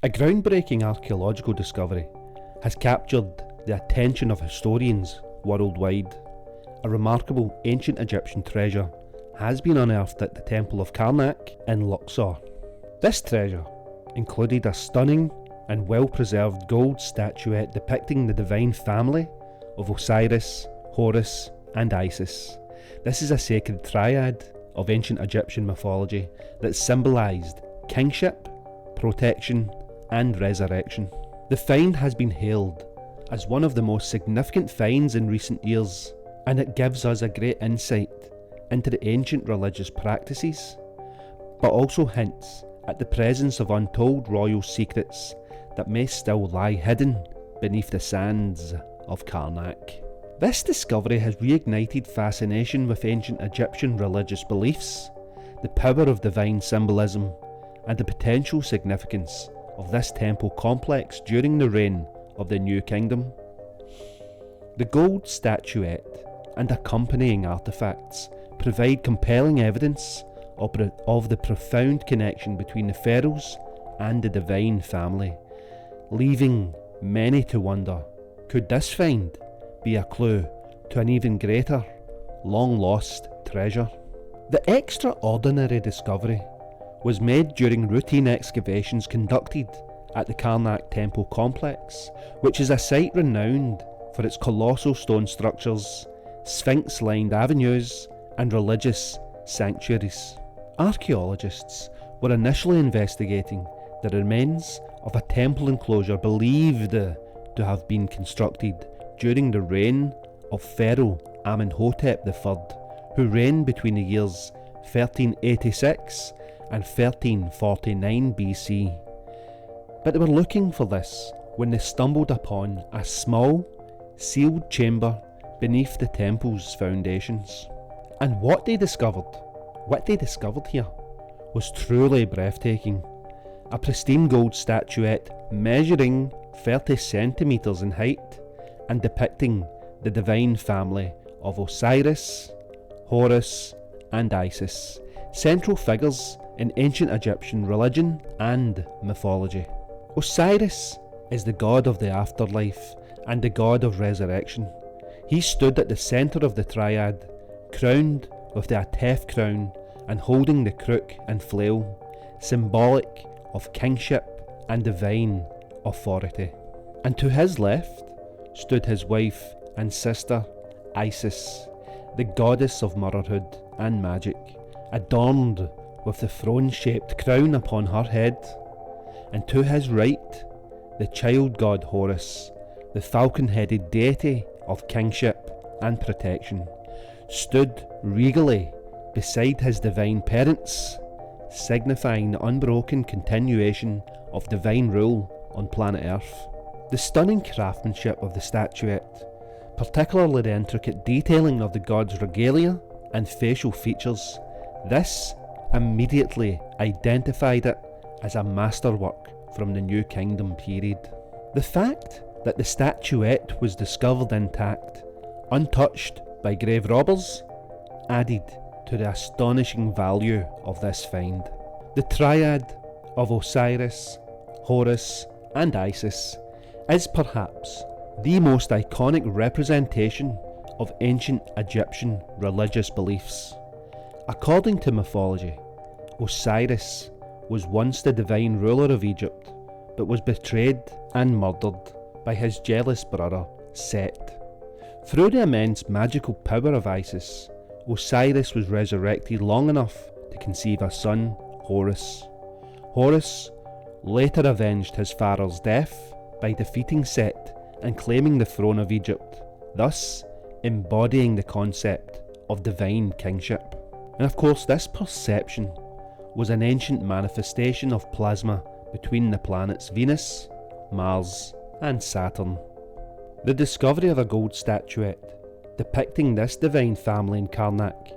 A groundbreaking archaeological discovery has captured the attention of historians worldwide. A remarkable ancient Egyptian treasure has been unearthed at the Temple of Karnak in Luxor. This treasure included a stunning and well-preserved gold statuette depicting the divine family of Osiris, Horus and Isis. This is a sacred triad of ancient Egyptian mythology that symbolised kingship, protection and resurrection. The find has been hailed as one of the most significant finds in recent years, and it gives us a great insight into the ancient religious practices, but also hints at the presence of untold royal secrets that may still lie hidden beneath the sands of Karnak. This discovery has reignited fascination with ancient Egyptian religious beliefs, the power of divine symbolism, and the potential significance of this temple complex during the reign of the New Kingdom. The gold statuette and accompanying artefacts provide compelling evidence of the profound connection between the pharaohs and the divine family, leaving many to wonder, could this find be a clue to an even greater, long-lost treasure? The extraordinary discovery was made during routine excavations conducted at the Karnak Temple complex, which is a site renowned for its colossal stone structures, sphinx-lined avenues and religious sanctuaries. Archaeologists were initially investigating the remains of a temple enclosure believed to have been constructed during the reign of Pharaoh Amonhotep III, who reigned between the years 1386 and 1349 BC. But they were looking for this when they stumbled upon a small, sealed chamber beneath the temple's foundations. And what they discovered here, was truly breathtaking. A pristine gold statuette measuring 30 centimetres in height and depicting the divine family of Osiris, Horus and Isis, central figures in ancient Egyptian religion and mythology. Osiris is the god of the afterlife and the god of resurrection. He stood at the centre of the triad, crowned with the Atef crown and holding the crook and flail, symbolic of kingship and divine authority. And to his left stood his wife and sister Isis, the goddess of motherhood and magic, adorned with the throne-shaped crown upon her head. And to his right, the child god Horus, the falcon-headed deity of kingship and protection, stood regally beside his divine parents, signifying the unbroken continuation of divine rule on planet Earth. The stunning craftsmanship of the statuette, particularly the intricate detailing of the god's regalia and facial features, this immediately identified it as a masterwork from the New Kingdom period. The fact that the statuette was discovered intact, untouched by grave robbers, added to the astonishing value of this find. The triad of Osiris, Horus and Isis is perhaps the most iconic representation of ancient Egyptian religious beliefs. According to mythology, Osiris was once the divine ruler of Egypt, but was betrayed and murdered by his jealous brother Set. Through the immense magical power of Isis, Osiris was resurrected long enough to conceive a son, Horus. Horus later avenged his father's death by defeating Set and claiming the throne of Egypt, thus embodying the concept of divine kingship. And of course, this perception was an ancient manifestation of plasma between the planets Venus, Mars and Saturn. The discovery of a gold statuette depicting this divine family in Karnak,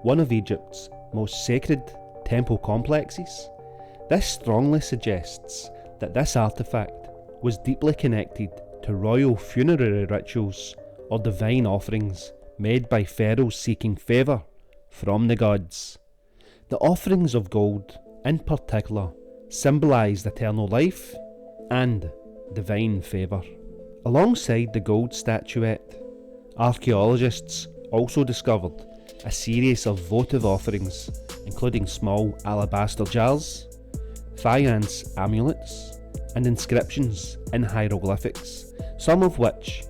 one of Egypt's most sacred temple complexes, this strongly suggests that this artefact was deeply connected to royal funerary rituals or divine offerings made by pharaohs seeking favour from the gods. The offerings of gold, in particular, symbolised eternal life, and divine favour. Alongside the gold statuette, archaeologists also discovered a series of votive offerings, including small alabaster jars, faience amulets, and inscriptions in hieroglyphics, some of which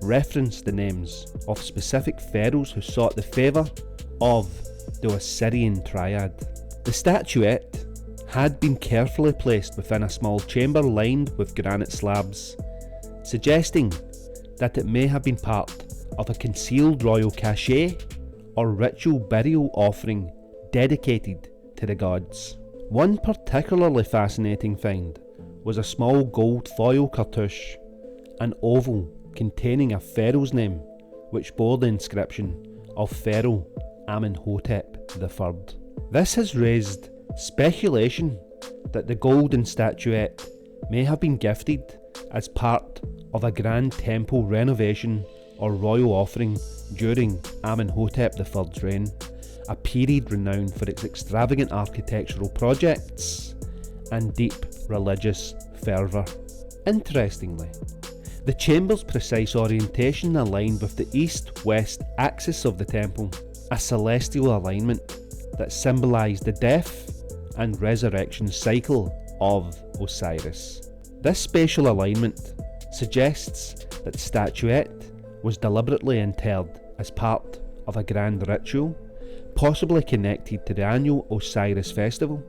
reference the names of specific pharaohs who sought the favour of the Statuette Triad. The statuette had been carefully placed within a small chamber lined with granite slabs, suggesting that it may have been part of a concealed royal cachet or ritual burial offering dedicated to the gods. One particularly fascinating find was a small gold foil cartouche, an oval containing a pharaoh's name, which bore the inscription of Pharaoh Amonhotep III. This has raised speculation that the golden statuette may have been gifted as part of a grand temple renovation or royal offering during Amonhotep III's reign, a period renowned for its extravagant architectural projects and deep religious fervour. Interestingly, the chamber's precise orientation aligned with the east-west axis of the temple, a celestial alignment that symbolised the death and resurrection cycle of Osiris. This spatial alignment suggests that the statuette was deliberately interred as part of a grand ritual, possibly connected to the annual Osiris festival,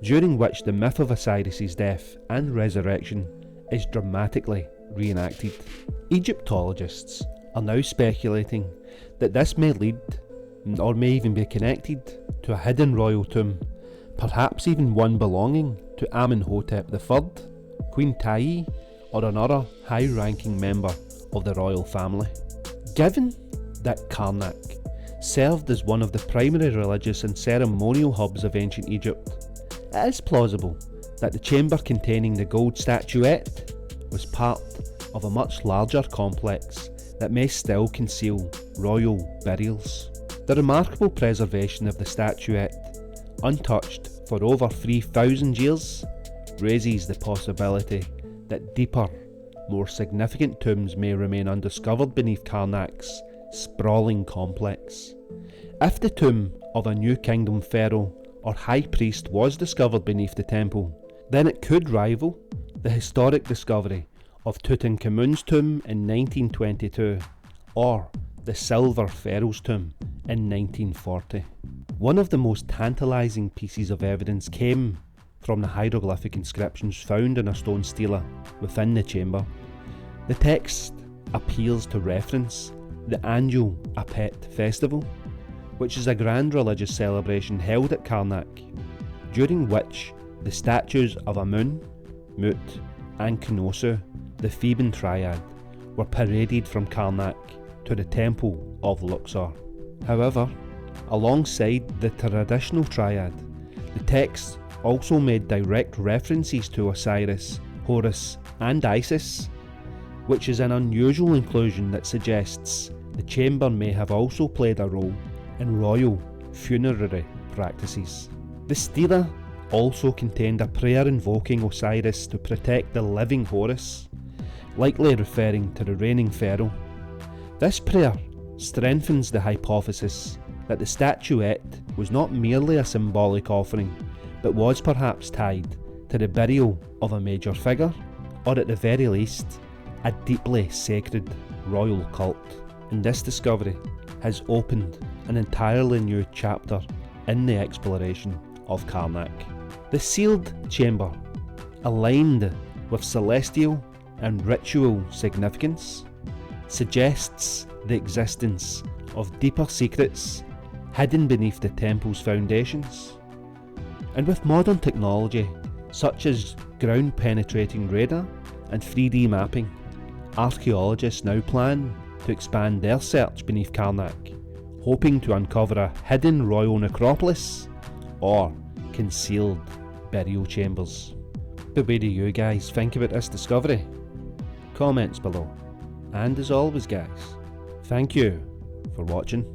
during which the myth of Osiris's death and resurrection is dramatically reenacted. Egyptologists are now speculating that this may lead, or may even be connected, to a hidden royal tomb, perhaps even one belonging to Amonhotep III, Queen Tai, or another high-ranking member of the royal family. Given that Karnak served as one of the primary religious and ceremonial hubs of ancient Egypt, it is plausible that the chamber containing the gold statuette was part of a much larger complex that may still conceal royal burials. The remarkable preservation of the statuette, untouched for over 3,000 years, raises the possibility that deeper, more significant tombs may remain undiscovered beneath Karnak's sprawling complex. If the tomb of a New Kingdom pharaoh or high priest was discovered beneath the temple, then it could rival the historic discovery of Tutankhamun's tomb in 1922 or the Silver Pharaoh's tomb in 1940. One of the most tantalising pieces of evidence came from the hieroglyphic inscriptions found in a stone stela within the chamber. The text appears to reference the annual Apet festival, which is a grand religious celebration held at Karnak, during which the statues of Amun, Mut and Khonsu, the Theban triad, were paraded from Karnak to the temple of Luxor. However, alongside the traditional triad, the text also made direct references to Osiris, Horus and Isis, which is an unusual inclusion that suggests the chamber may have also played a role in royal funerary practices. The stela also contained a prayer invoking Osiris to protect the living Horus, likely referring to the reigning pharaoh. This prayer strengthens the hypothesis that the statuette was not merely a symbolic offering, but was perhaps tied to the burial of a major figure, or at the very least, a deeply sacred royal cult. And this discovery has opened an entirely new chapter in the exploration of Karnak. The sealed chamber, aligned with celestial and ritual significance, suggests the existence of deeper secrets hidden beneath the temple's foundations. And with modern technology such as ground-penetrating radar and 3D mapping, archaeologists now plan to expand their search beneath Karnak, hoping to uncover a hidden royal necropolis or concealed burial chambers. But what do you guys think about this discovery? Comments below. And as always guys, thank you for watching.